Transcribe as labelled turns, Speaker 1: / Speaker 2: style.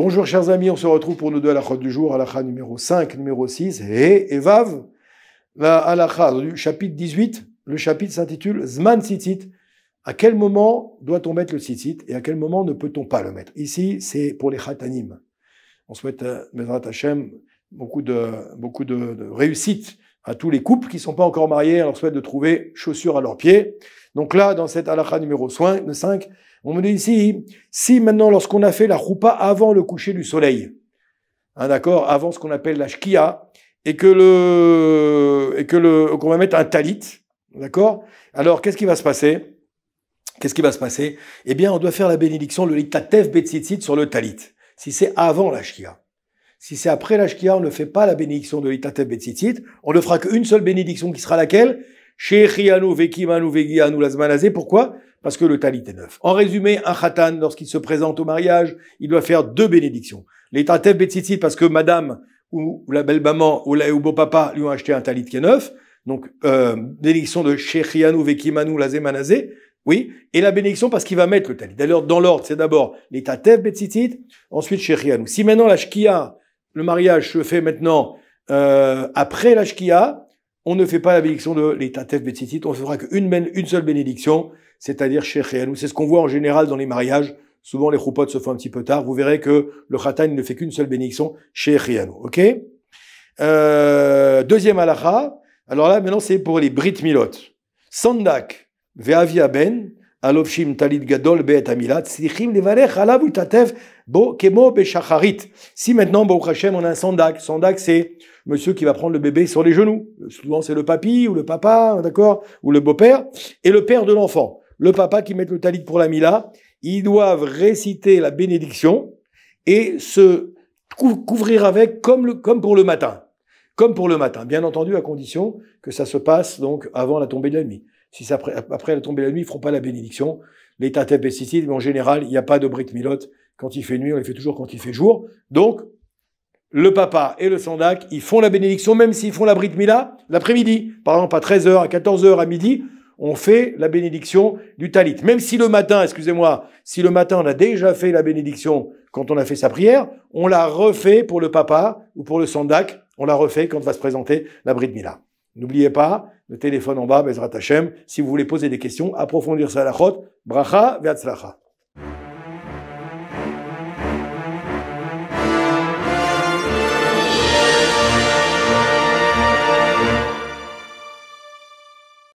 Speaker 1: Bonjour chers amis, on se retrouve pour nos deux halachot du jour, halakha numéro 5, numéro 6, et Vav, la halakha du chapitre 18, le chapitre s'intitule Zman Tzitzit. À quel moment doit-on mettre le tzitzit et à quel moment ne peut-on pas le mettre? Ici, c'est pour les khatanim. On souhaite, Bezrat Hashem, beaucoup de réussite à tous les couples qui ne sont pas encore mariés, on leur souhaite de trouver chaussures à leurs pieds. Donc là, dans cette halakha numéro 5, on me dit ici, si maintenant, lorsqu'on a fait la choupa avant le coucher du soleil, hein, d'accord, avant ce qu'on appelle la shkia, et qu'on va mettre un talit, d'accord, alors qu'est-ce qui va se passer? Eh bien, on doit faire la bénédiction, le litatev betzitzit sur le talit. Si c'est avant la shkia. Si c'est après la shkia, on ne fait pas la bénédiction de litatev betzitzit. On ne fera qu'une seule bénédiction qui sera laquelle? Shechianu vekimanu vegianu lazmanazé. Pourquoi? Parce que le talit est neuf. En résumé, un khatan, lorsqu'il se présente au mariage, il doit faire deux bénédictions. Litatev betzitzit parce que madame ou la belle-maman ou beau-papa lui ont acheté un talit qui est neuf. Donc, bénédiction de Shechianu vekimanu lazmanazé. Oui, et la bénédiction parce qu'il va mettre le talit. D'ailleurs, dans l'ordre, c'est d'abord l'itatev betzitzit, ensuite shechianu. Si maintenant la shkia, le mariage se fait maintenant après la shkia, on ne fait pas la bénédiction de l'itatev betzitzit, on ne fera qu'une seule bénédiction, c'est-à-dire shechianu. C'est ce qu'on voit en général dans les mariages. Souvent, les choupotes se font un petit peu tard. Vous verrez que le khatan ne fait qu'une seule bénédiction, shechianu. Ok? Deuxième halakha. Alors là, maintenant, c'est pour les brit milot. Sandak. Ve'avia ben, alofshim talit gadol be'et amilat, slichim levarech alav utatev bo kemo be'shacharit. Si maintenant, Baruch Hashem, on a un sandak. Sandak, c'est monsieur qui va prendre le bébé sur les genoux. Souvent, c'est le papy ou le papa, d'accord, ou le beau-père, et le père de l'enfant. Le papa qui met le talit pour la mila, ils doivent réciter la bénédiction et se couvrir avec comme pour le matin. Comme pour le matin. Bien entendu, à condition que ça se passe donc avant la tombée de la nuit. Si c'est après la tombée de la nuit, ils feront pas la bénédiction. Les tatev betzitzit, mais en général, il n'y a pas de brit milot. Quand il fait nuit, on les fait toujours quand il fait jour. Donc, le papa et le sandak, ils font la bénédiction, même s'ils font la brit mila l'après-midi. Par exemple, à 13h, à 14h, à midi, on fait la bénédiction du talit. Même si le matin, si le matin on a déjà fait la bénédiction quand on a fait sa prière, on la refait pour le papa ou pour le sandak, on la refait quand va se présenter la brit mila. N'oubliez pas, le téléphone en bas, Bezrat Hashem, si vous voulez poser des questions, approfondir sa halachot, bracha ve'atzlacha.